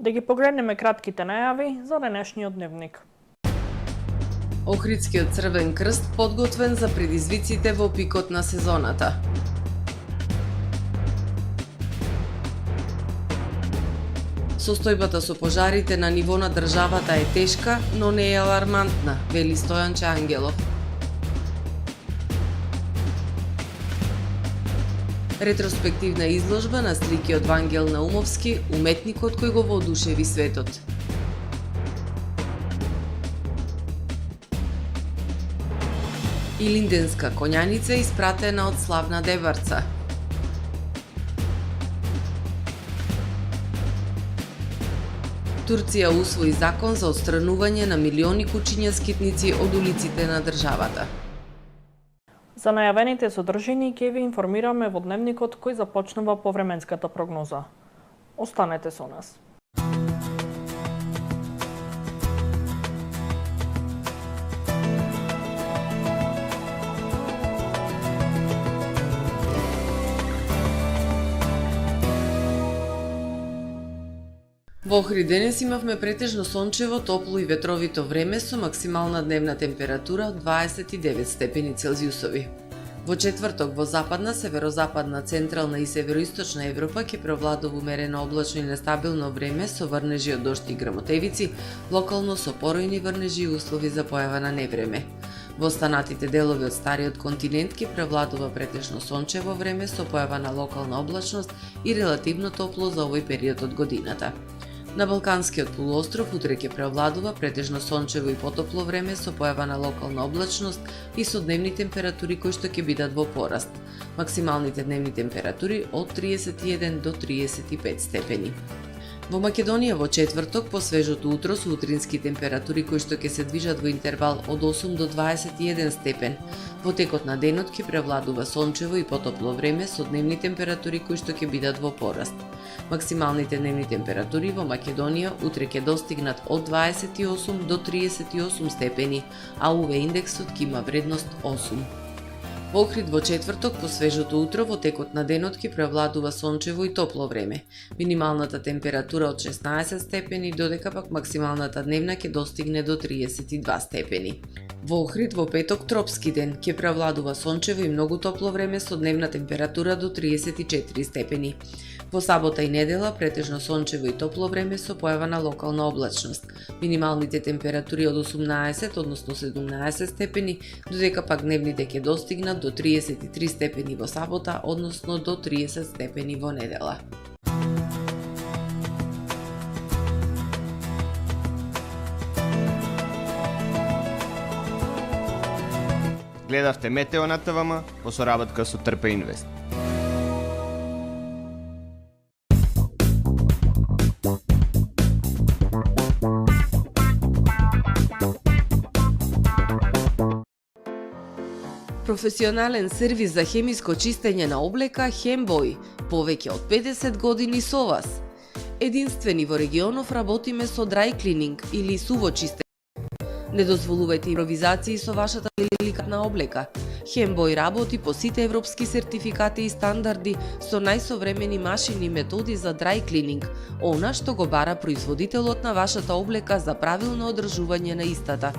Да ги погледнеме кратките најави за денешниот дневник. Охридскиот Црвен крст подготвен за предизвиците во пикот на сезоната. Состојбата со пожарите на ниво на државата е тешка, но не е алармантна, вели Стојанче Ангелов. Ретроспективна изложба на слики од Вангел Наумовски, уметникот кој го воодушеви светот. Илинденска коњаница испратена од славна деварца. Турција усвои закон за отстранување на милиони кучиња скитници од улиците на државата. За најавените содржини ќе ви информираме во дневникот кој започнува повременската прогноза. Останете со нас. Во Охрид денес имавме претежно сончево, топло и ветровито време со максимална дневна температура од 29 степени Целзиусови. Во четврток во западна, северозападна, централна и североисточна Европа ќе превладува умерено облачно и нестабилно време со врнежи од дожд и грмотевици, локално со поројни врнежи и услови за појава на невреме. Во останатите делови од стариот континент ќе превладува претежно сончево време со појава на локална облачност и релативно топло за овој период од годината. На Балканскиот полуостров утре ќе преовладува претежно сончево и потопло време со појава на локална облачност и со дневни температури кои што ќе бидат во пораст. Максималните дневни температури од 31 до 35 степени. Во Македонија во четврток по свежото утро со утрински температури кои што ќе се движат во интервал од 8 до 21 степен. Во текот на денот ќе превладува сончево и потопло време со дневни температури кои што ќе бидат во пораст. Максималните дневни температури во Македонија утре ќе достигнат од 28 до 38 степени, а УВ индексот ќе има вредност 8. Во Охрид во четврток по свежото утро во текот на денот ќе преовладува сончево и топло време. Минималната температура од 16 степени, додека пак максималната дневна ќе достигне до 32 степени. Во Охрид во петок тропски ден ќе преовладува сончево и многу топло време со дневна температура до 34 степени. Во сабота и недела претежно сончево и топло време со појава на локална облачност. Минималните температури од 18, односно 17 степени, додека пак дневните ќе достигнат до 33 степени во сабота, односно до 30 степени во недела. Гледавте Метео на ТВМ во соработка со Трпе Инвест. Професионален сервис за хемиско чистење на облека Хембој, повеќе од 50 години со вас. Единствени во регионов работиме со dry cleaning или суво чистење. Не дозволувајте импровизации со вашата деликатна облека. Хембој работи по сите европски сертификати и стандарди со најсовремени машини и методи за dry cleaning, она што го бара производителот на вашата облека за правилно одржување на истата.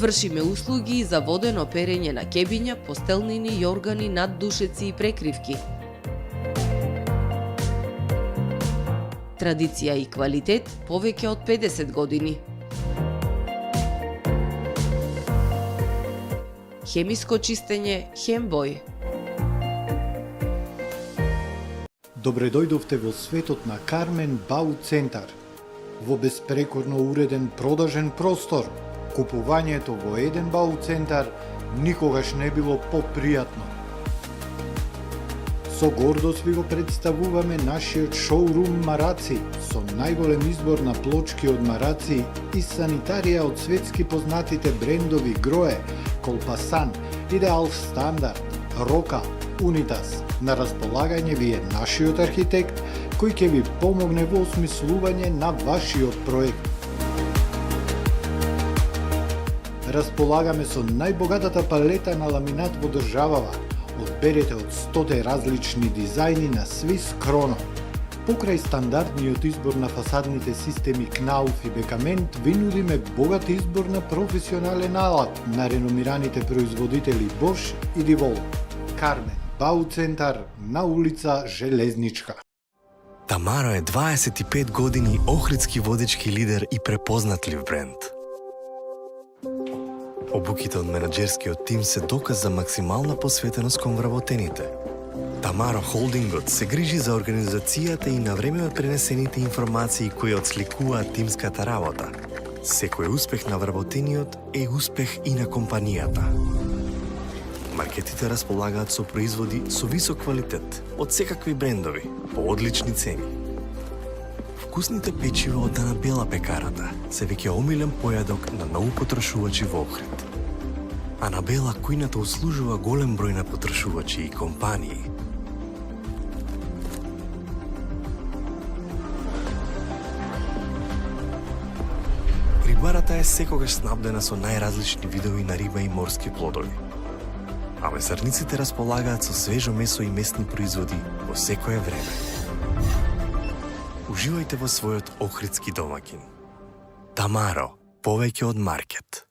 Вршиме услуги и за водено перење на кебиња, постелнини, јоргани, наддушеци и прекривки. Традиција и квалитет повеќе од 50 години. Хемиско чистење Хембој. Добре дојдовте во светот на Кармен Бау Центар. Во беспрекорно уреден продажен простор, купувањето во еден Бау Центар никогаш не било попријатно. Со гордост ви го представуваме нашиот шоурум Мараци со најголем избор на плочки од мараци и санитарија од светски познатите брендови Грое, Колпасан, Идеал Стандард, Рока, Унитас. На располагање ви е нашиот архитект кој ќе ви помогне во осмислување на вашиот проект. Располагаме со најбогатата палета на ламинат во државава. Одберете од 100 различни дизајни на Swiss Chrono. Покрај стандардниот избор на фасадните системи Knauf и Бекамент, ви нудиме богат избор на професионален алат на реномираните производители Bosch и Divol. Кармен Бауцентар на улица Железничка. Тамаро е 25 години охридски водечки лидер и препознатлив бренд. Обуките од менаџерскиот тим се доказ за максимална посветеност кон вработените. Тамаро Холдингот се грижи за организацијата и на време од пренесените информации кои отсликуваат тимската работа. Секој успех на вработениот е успех и на компанијата. Маркетите располагаат со производи со висок квалитет од секакви брендови по одлични цени. Вкусните печива од Анабела пекарата се веќе омилен појадок на многу потрошувачи во Охрид. Анабела кујната услужува голем број на потрошувачи и компании. Рибарата е секогаш снабдена со најразлични видови на риба и морски плодови. А месарниците располагаат со свежо месо и местни производи во секое време. Уживајте во својот охридски домаќин. Тамаро, повеќе од маркет.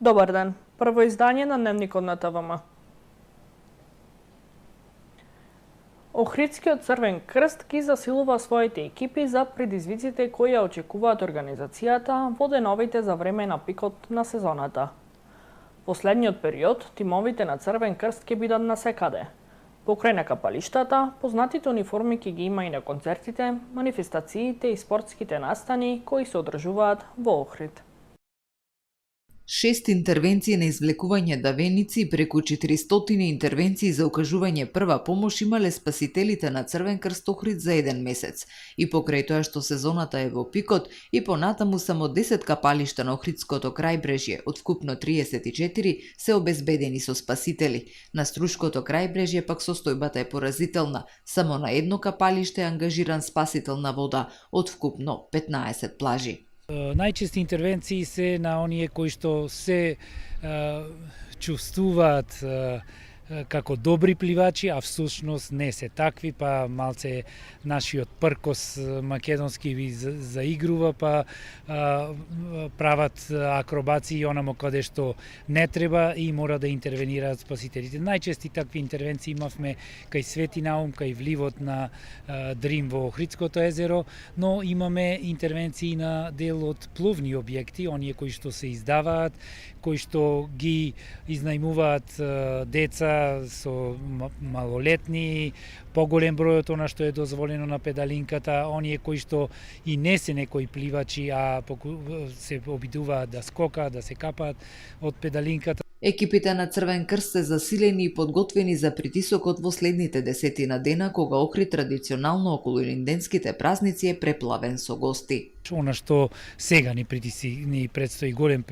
Добар ден. Прво издание на Дневникот на ТВМ. Охридскиот Црвен крст ги засилува своите екипи за предизвиците кои ја очекуваат организацијата во деновите за време на пикот на сезоната. Последниот период, тимовите на Црвен крст ќе бидат насекаде. Покрај на капалиштата, познатите униформи ќе ги има и на концертите, манифестациите и спортските настани кои се одржуваат во Охрид. 6 интервенции на извлекување давеници и преку 400 интервенции за укажување прва помош имале спасителите на Црвен крст Охрид за еден месец. И покрај тоа што сезоната е во пикот, и понатаму само 10 капалишта на Охридското крајбрежје од вкупно 34 се обезбедени со спасители. На Струшкото крајбрежје пак состојбата е поразителна. Само на едно капалиште е ангажиран спасител на вода од вкупно 15 плажи. Најчести интервенции се на оние кои што се чувствуваат како добри пливачи, а всушност не се такви, па малце нашиот пркос македонски ви заигрува, па прават акробации онамо каде што не треба и мора да интервенираат спасителите. Најчести такви интервенции имавме кај Свети Наум, кај вливот на Дрим во Охридското езеро, но имаме интервенции на дел од пловни објекти, оние кои што се издаваат, кои што ги изнајмуваат деца со малолетни, поголем број од она што е дозволено на педалинката, оние кои што и не се некои пливачи, а се обидуваат да скокаат, да се капаат од педалинката. Екипите на Црвен крст се засилени и подготвени за притисокот во следните десетина дена, кога Охрид традиционално околу илинденските празници е преплавен со гости. Она што сега ни предстои голем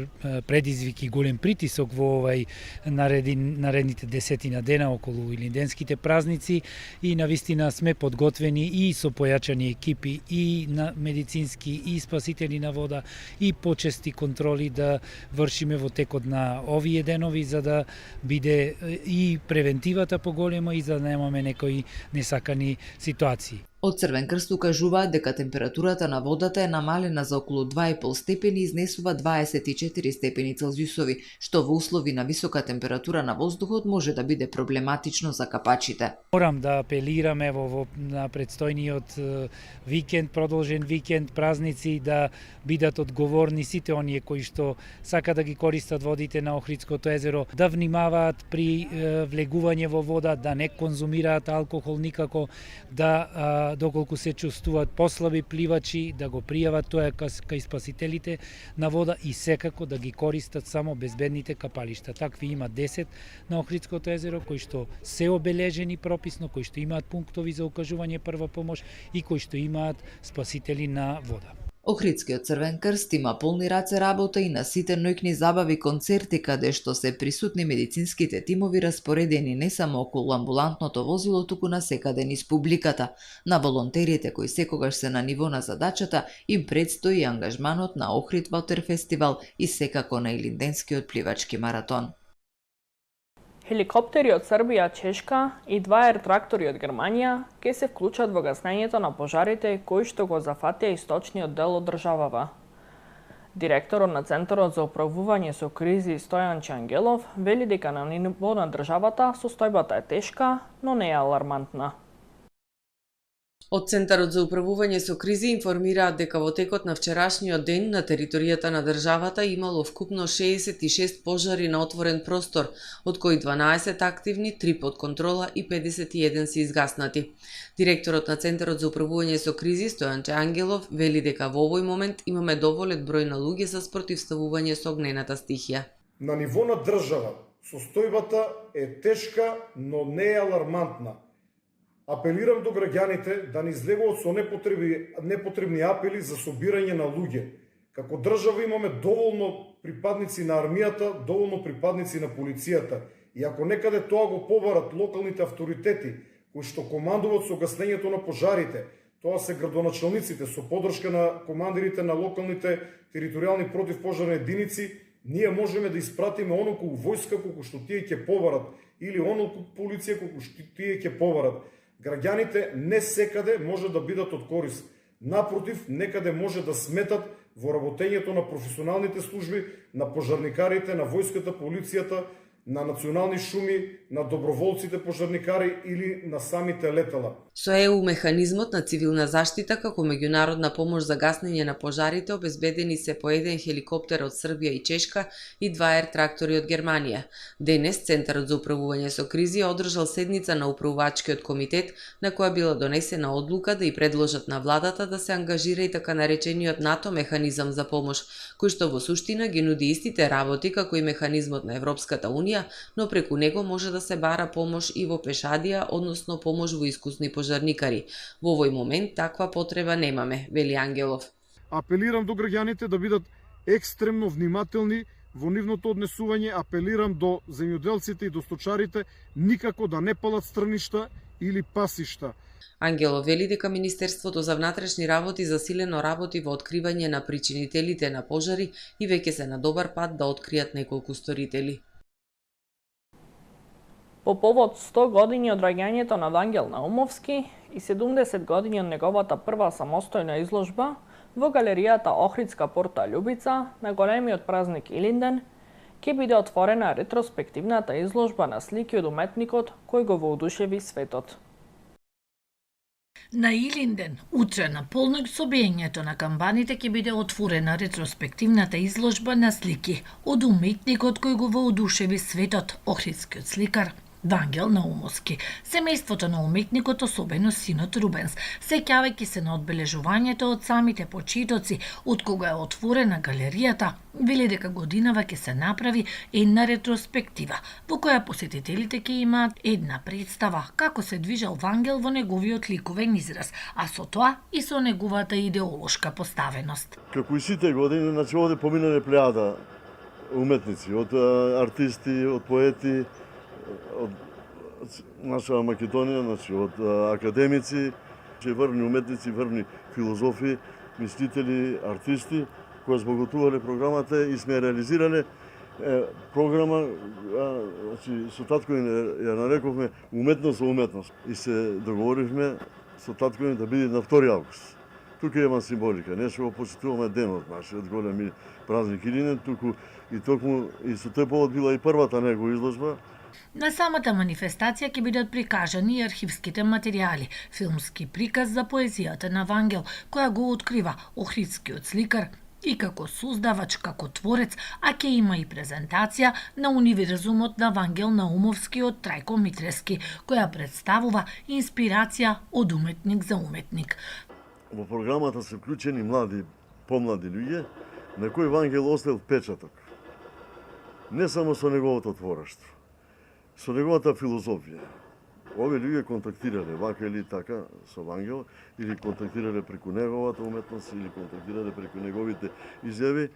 предизвик и голем притисок во овај наредните десетина дена околу илинденските празници и навистина сме подготвени и со појачани екипи и на медицински и спасители на вода и почести контроли да вршиме во текот на овие денови за да биде и превентивата поголема и за да немаме некои несакани ситуации. Од Црвен крст укажуваат дека температурата на водата е намалена за околу 2,5 степени и изнесува 24 степени Целзиусови, што во услови на висока температура на воздухот може да биде проблематично за капачите. Морам да апелираме на предстојниот викенд, продолжен викенд, празници, да бидат одговорни сите оние кои што сака да ги користат водите на Охридското езеро, да внимаваат при влегување во вода, да не конзумираат алкохол никако, да доколку се чувствуваат послаби пливачи, да го пријават тоа кај спасителите на вода и секако да ги користат само безбедните капалишта. Такви има 10 на Охридското езеро, кои што се обележени прописно, кои што имаат пунктови за укажување прва помош и кои што имаат спасители на вода. Охридскиот Црвен крст има полни раце работа и на сите ноќни забави концерти каде што се присутни медицинските тимови распоредени не само околу амбулантното возило, туку насекаде низ публиката. На волонтерите кои секогаш се на ниво на задачата им предстои ангажманот на Охрид Вотер фестивал и секако на Илинденскиот пливачки маратон. Хеликоптери од Србија, Чешка и 2 ер-трактори од Германија ќе се вклучат во гаснењето на пожарите кои што го зафатија источниот дел од државава. Директорот на Центарот за управување со кризи Стојан Чангелов вели дека на ниво на државата состојбата е тешка, но не е алармантна. Од Центарот за управување со кризи информираат дека во текот на вчерашниот ден на територијата на државата имало вкупно 66 пожари на отворен простор, од кои 12 активни, 3 под контрола и 51 се изгаснати. Директорот на Центарот за управување со кризи Стојан Ангелов вели дека во овој момент имаме доволен број на луѓе за спротивставување со огнената стихија. На ниво на држава состојбата е тешка, но не е алармантна. Апелирам до граѓаните да не излегуваат со непотребни апели за собирање на луѓе. Како држава имаме доволно припадници на армијата, доволно припадници на полицијата. И ако некаде тоа го побарат локалните авторитети, кои што командуваат со гаснењето на пожарите, тоа се градоначалниците со подршка на командирите на локалните територијални противпожарни единици, ние можеме да испратиме онолку војска колку што тие ќе побарат или онолку полиција колку што тие ќе побарат. Граѓаните не секаде може да бидат од корист. Напротив, некаде може да сметат во работењето на професионалните служби, на пожарникарите, на војската, полицијата, на национални шуми, на доброволците пожарникари или на самите летала. Со ЕУ механизмот на цивилна заштита како меѓународна помош за гаснење на пожарите обезбедени се по 1 хеликоптер од Србија и Чешка и 2 ер-трактори од Германија. Денес Центарот за управување со кризи одржал седница на управувачкиот комитет на која била донесена одлука да и предложат на владата да се ангажира и така наречениот НАТО механизам за помош, кој што во суштина ги нуди истите работи како и механизмот на Европската унија, но преку него може да се бара помош и во пешадија, односно помош во искусни пожарникари. Во овој момент таква потреба немаме, вели Ангелов. Апелирам до граѓаните да бидат екстремно внимателни во нивното однесување, апелирам до земјоделците и до сточарите никако да не палат стрништа или пасишта. Ангелов вели дека Министерството за внатрешни работи засилено работи во откривање на причинителите на пожари и веќе се на добар пат да откријат неколку сторители. По повод 100 години од раѓањето на Вангел Наумовски и 70 години од неговата прва самостојна изложба во галеријата Охридска порта Љубица на големиот празник Илинден ќе биде отворена ретроспективната изложба на слики од уметникот кој го воодушеви светот. На Илинден, утре на полноќ со биењето на камбаните ќе биде отворена ретроспективната изложба на слики од уметникот кој го воодушеви светот, охридскиот сликар Вангел Наумовски. Семејството на уметникот, особено синот Рубенс, сеќавајќи се на одбележувањето од самите почитоци од кога е отворена галеријата, вели дека годинава ќе се направи една ретроспектива, во која посетителите ќе имаат една представа како се движел Вангел во неговиот ликовен израз, а со тоа и со неговата идеолошка поставеност. Како и сите години, значи овде поминале плејада уметници, од артисти, од поети, од наша Македонија, значи од академици, врвни уметници, врвни филозофи, мислители, артисти, кои збогатувале програмата и сме реализирале програма, значи со татко ја нарековме уметност за уметност. И се договоривме со татко да биде на 2 август. Тука има символика, не што го почитуваме денот нашиот големи празник Илинден, туку и токму и со тој повод била и првата негова изложба. На самата манифестација ќе бидат прикажани и архивските материјали, филмски приказ за поезијата на Вангел, која го открива охридскиот сликар и како создавач, како творец, а ќе има и презентација на универзумот на Вангел Наумовски од Трајко Митрески, која представува инспирација од уметник за уметник. Во програмата се вклучени млади, помлади луѓе, на кои Вангел оставил впечаток. Не само со неговото творештво, со неговата филозофија. Овие луѓе контактирале вака или така со Вангел, или контактирале преку неговата уметност, или контактирале преку неговите изјави,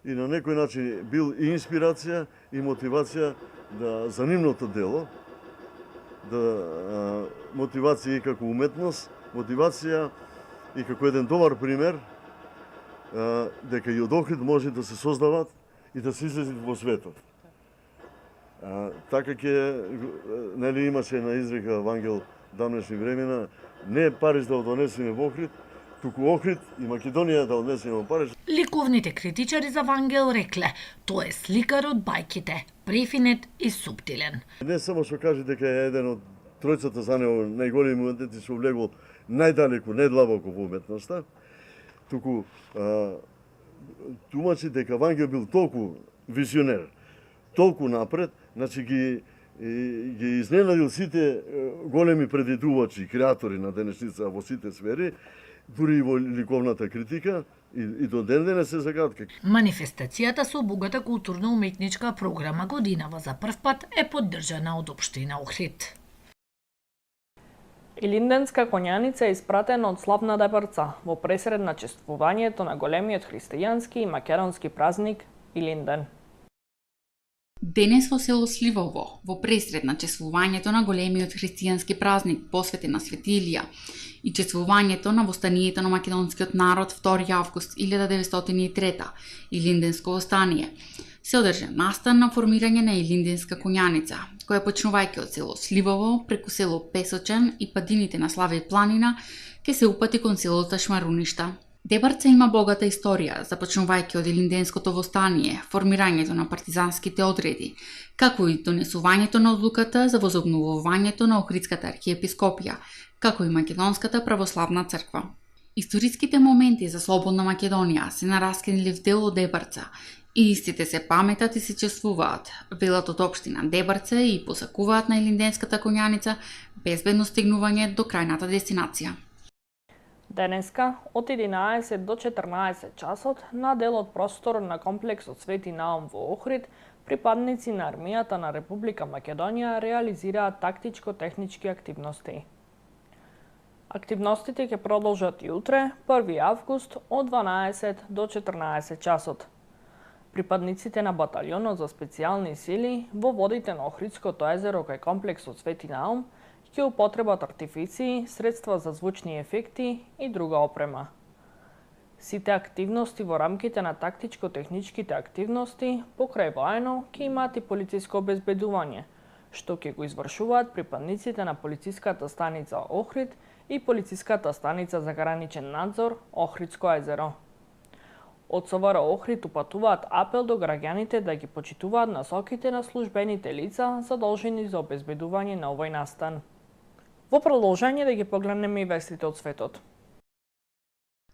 и на некој начин бил и инспирација и мотивација за нивното дело, мотивација и како уметност, мотивација и како еден добар пример дека и од Охрид може да се создават и да се излезат во светот. Така нели имаше на изрека Вангел давнешни времена, не Париж да однесеме во Охрид, туку Охрид и Македонија да однесеме во Париж. Ликовните критичари за Вангел рекле, тој е сликар од бајките, префинет и суптилен. Не само што каже дека е еден од тројцата за него најголеми уметници што влегол најдалеку, најдлабоко во уметноста, туку тумачи дека Вангел бил толку визионер, толку напред, значи ги изненадил сите големи предвидувачи, креатори на денешница во сите сфери, дури и во ликовната критика, и до ден денес се загадка. Манифестацијата со богата културно-уметничка програма годинава за прв пат е поддржана од општина Охрид. Илинденска конјаница е испратена од славна Дебрца во пресред на чествувањето на големиот христијански и македонски празник Илинден. Денес во село Сливово, во пресред на чествувањето на големиот христијански празник посветен на Свети Илија и чествувањето на востанието на македонскиот народ 2 август 1903, Илинденско востание, се одржа настан на формирање на Илинденска конјаница, која почнувајќи од село Сливово, преку село Песочан и падините на Славе планина, ке се упати кон селото Шмаруништа. Дебрца има богата историја, започнувајќи од Илинденското востание, формирањето на партизанските одреди, како и донесувањето на одлуката за возобновувањето на Охридската архиепископија, како и Македонската православна црква. Историските моменти за слободна Македонија се нараскинили в дело Дебрца и истите се паметат и се чествуваат, велат од општина Дебрца и посакуваат на Илинденската конјаница безбедно стигнување до крајната дестинација. Денеска, од 11 до 14 часот, на дел од простор на комплексот Свети Наум во Охрид, припадници на армијата на Република Македонија реализираат тактичко-технички активности. Активностите ќе продолжат и утре, 1 август, од 12 до 14 часот. Припадниците на баталјонот за специјални сили во водите на Охридското езеро кај комплексот Свети Наум ќе употребат артифиции, средства за звучни ефекти и друга опрема. Сите активности во рамките на тактичко-техничките активности покрај воено ќе имаат и полициско обезбедување, што ќе го извршуваат припадниците на полициската станица Охрид и полициската станица за граничен надзор Охридско езеро. Од СВР Охрид упатуваат апел до граѓаните да ги почитуваат насоките на службените лица задолжени за обезбедување на овој настан. Во продолжение да ги погледнеме и вестите од светот.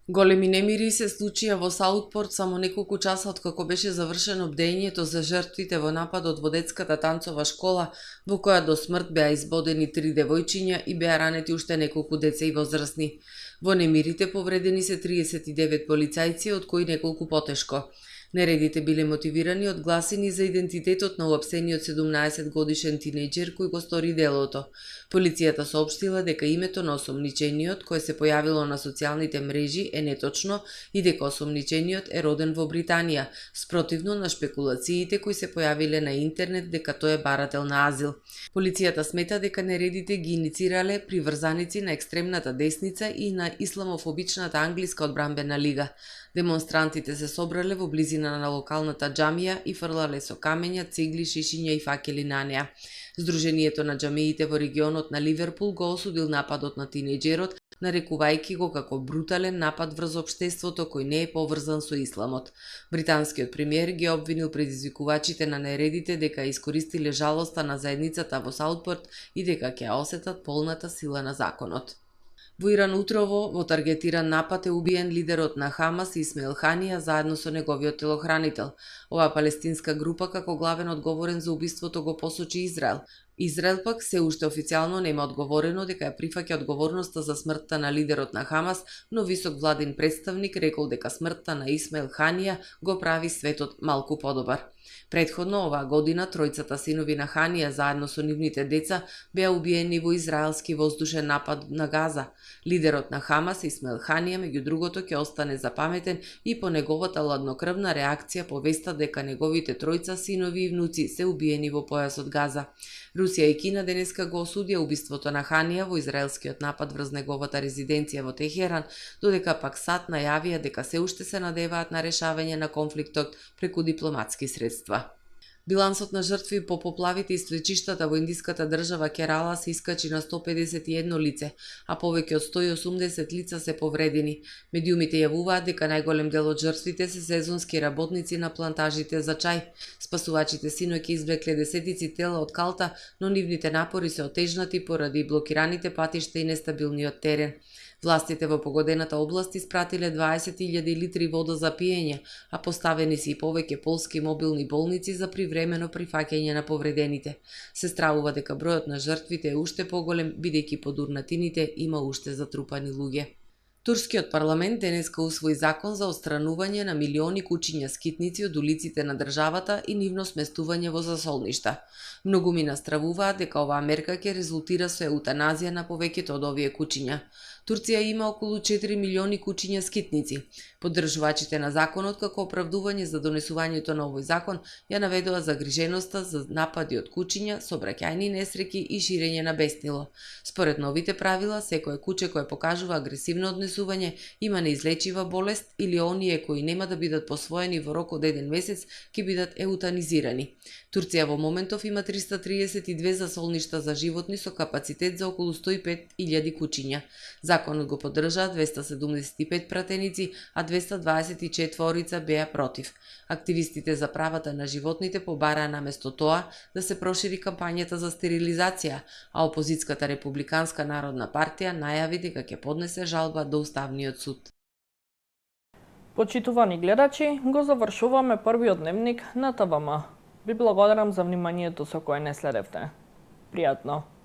Големи немири се случија во Саутпорт само неколку часа откако беше завршено бдењето за жртвите во нападот во детската танцова школа, во која до смрт беа избодени 3 девојчиња и беа ранети уште неколку деца и возрастни. Во немирите повредени се 39 полицајци, од кои неколку потешко. Нередите биле мотивирани од гласини за идентитетот на уапсениот 17-годишен тинејџер кој го стори делото. Полицијата соопштила дека името на осомничениот, кој се појавило на социјалните мрежи, е неточно и дека осомничениот е роден во Британија, спротивно на шпекулациите кои се појавиле на интернет дека тој е барател на азил. Полицијата смета дека нередите ги иницирале приврзаници на екстремната десница и на исламофобичната англиска одбранбена лига. Демонстрантите се собрале во близина на локалната џамија и фрлале со камења, цегли, шишиња и факели на неа. Сдруженијето на џамиите во регионот на Ливерпул го осудил нападот на тинејџерот, нарекувајќи го како брутален напад врз општеството кој не е поврзан со исламот. Британскиот премиер ги обвинил предизвикувачите на нередите дека искористиле жалоста на заедницата во Саутпорт и дека ќе осетат полната сила на законот. Во Иран утрово во таргетиран напад е убиен лидерот на Хамас Исмаил Ханија заедно со неговиот телохранител. Оваа палестинска група како главен одговорен за убиството го посочи Израел. Израел пак се уште официјално нема одговорено дека ја прифаќа одговорноста за смртта на лидерот на Хамас, но висок владин представник рекол дека смртта на Исмаил Ханија го прави светот малку подобар. Претходно оваа година тројцата синови на Ханија заедно со нивните деца беа убиени во израелски воздушен напад на Газа. Лидерот на Хамас Исмаил Ханија меѓу другото ќе остане запаметен и по неговата ладнокрвна реакција по веста дека неговите тројца синови и внуци се убиени во појасот Газа. Русија и Кина денеска го осудија убиството на Ханија во израелскиот напад врз неговата резиденција во Техеран, додека пак САД најавија дека се уште се надеваат на решавање на конфликтот преку дипломатски средства. Билансот на жртви по поплавите и свлечиштата во индиската држава Керала се искачи на 151 лице, а повеќе од 180 лица се повредени. Медиумите јавуваат дека најголем дел од жртвите се сезонски работници на плантажите за чај. Спасувачите синоќа извлекле десетици тела од калта, но нивните напори се отежнати поради блокираните патишта и нестабилниот терен. Властите во погодената област испратиле 20.000 литри вода за пиење, а поставени се и повеќе полски мобилни болници за привремено прифаќање на повредените. Се стравува дека бројот на жртвите е уште поголем, бидејќи под урнатините има уште затрупани луѓе. Турскиот парламент денеска усвои закон за отстранување на милиони кучиња скитници од улиците на државата и нивно сместување во засолништа. Многуми настравуваат дека оваа мерка ќе резултира со еутаназија на повеќето од овие кучиња. Турција има околу 4 милиони кучиња скитници. Поддржувачите на законот како оправдување за донесувањето на овој закон ја наведоа загриженоста за напади од кучиња, сообраќајни несреќи и ширење на беснило. Според новите правила, секое куче кое покажува агресивно однесување има неизлечива болест или оние кои нема да бидат посвоени во рок од 1 месец ќе бидат еутанизирани. Турција во моментов има 332 засолништа за животни со капацитет за околу 105.000 кучиња. Законот го поддржаа 275 пратеници, а 224 беа против. Активистите за правата на животните побараа наместо тоа да се прошири кампањата за стерилизација, а опозициската Републиканска народна партија најави дека ќе поднесе жалба до Уставниот суд. Почитувани гледачи, го завршуваме првиот дневник на ТВМ. Ви благодарам за вниманието со кое не следевте. Пријатно!